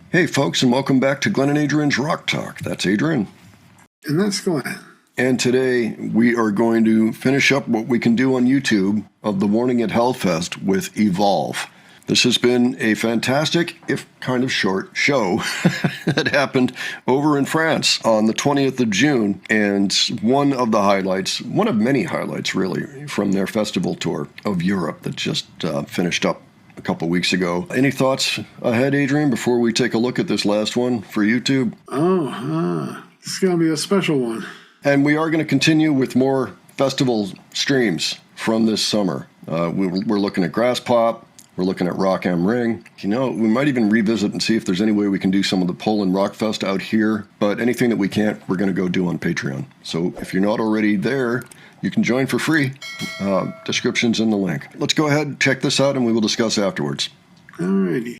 Hey, folks, and welcome back to Glenn and Adrian's Rock Talk. That's Adrian. And that's Glenn. And today we are going to finish up what we can do on YouTube of the Warning at Hellfest with Evolve. This has been a fantastic, if kind of short, show that happened over in France on the 20th of June. And one of the highlights, one of many highlights really, from their festival tour of Europe that just finished up a couple weeks ago. Any thoughts ahead, Adrian, before we take a look at this last one for YouTube? This is going to be a special one. And we are going to continue with more festival streams from this summer. We're looking at Grass Pop. We're looking at Rock Am Ring. You know, we might even revisit and see if there's any way we can do some of the Poland Rock Fest out here. But anything that we can't, we're going to go do on Patreon. So if you're not already there, you can join for free. Description's in the link. Let's go ahead, check this out, and we will discuss afterwards. Alrighty.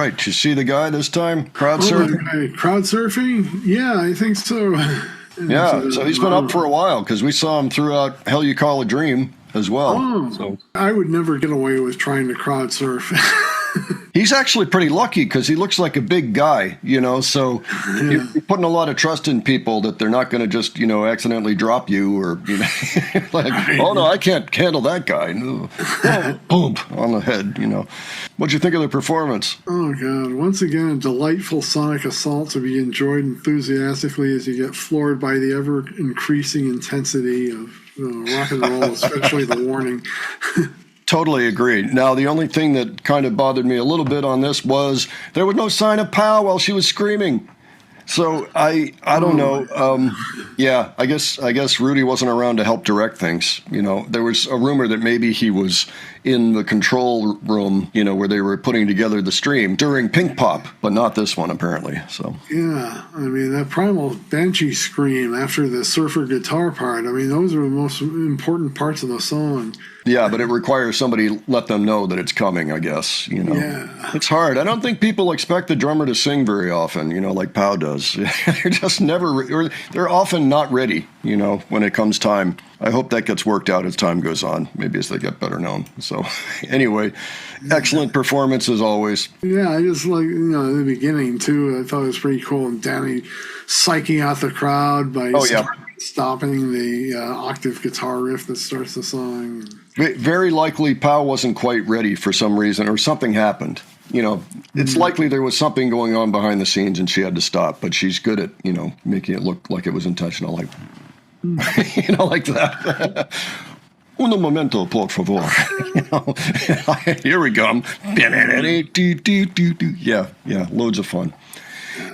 right. Did you see the guy this time? Crowd surfing? Crowd surfing? Yeah, I think so. Yeah, so he's been up for a while because we saw him throughout Hell You Call a Dream as well. Oh, So I would never get away with trying to crowd surf. he's actually pretty lucky because he looks like a big guy, so you're putting a lot of trust in people that they're not going to just, accidentally drop you or, like, oh, no, I can't handle that guy. No. Boom, on the head, What'd you think of the performance? Oh, God. Once again, a delightful sonic assault to be enjoyed enthusiastically as you get floored by the ever-increasing intensity of rock and roll, especially the warning. Totally agreed. Now, the only thing that kind of bothered me a little bit on this was there was no sign of pow while she was screaming. So I don't know. Yeah, I guess Rudy wasn't around to help direct things. There was a rumor that maybe he was in the control room, where they were putting together the stream during Pink Pop, but not this one apparently. So yeah, I mean that primal banshee scream after the surfer guitar part. I mean those are the most important parts of the song. Yeah, but it requires somebody let them know that it's coming, I guess, Yeah. It's hard. I don't think people expect the drummer to sing very often, like Pow does. They're just or they're often not ready, when it comes time. I hope that gets worked out as time goes on, maybe as they get better known. So anyway, excellent performance as always. Yeah, I just like, in the beginning too, I thought it was pretty cool. And Danny psyching out the crowd by stopping the octave guitar riff that starts the song. Very likely Pow wasn't quite ready for some reason or something happened. It's likely there was something going on behind the scenes and she had to stop, but she's good at, making it look like it was intentional, like, like that. Uno momento, por favor. Here we go. Yeah, loads of fun.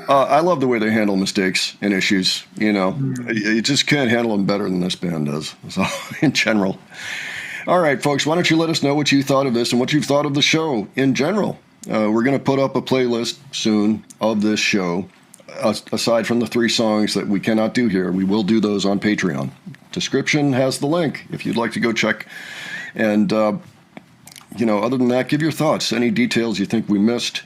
I love the way they handle mistakes and issues. You just can't handle them better than this band does. So, in general. All right, folks, why don't you let us know what you thought of this and what you've thought of the show in general. We're going to put up a playlist soon of this show. Aside from the 3 songs that we cannot do here, we will do those on Patreon. Description has the link if you'd like to go check. And, other than that, give your thoughts, any details you think we missed.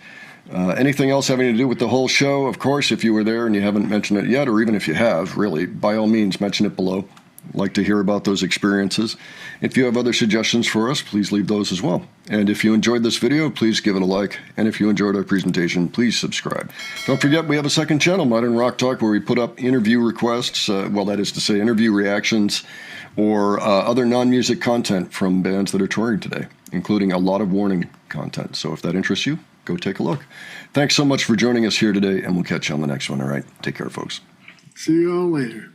Anything else having to do with the whole show, of course, if you were there and you haven't mentioned it yet, or even if you have, really, by all means, mention it below. I'd like to hear about those experiences. If you have other suggestions for us, please leave those as well. And if you enjoyed this video, please give it a like. And if you enjoyed our presentation, please subscribe. Don't forget, we have a second channel, Modern Rock Talk, where we put up interview requests, that is to say, interview reactions, or other non-music content from bands that are touring today, including a lot of warning content. So if that interests you, go take a look. Thanks so much for joining us here today, and we'll catch you on the next one, all right? Take care, folks. See you all later.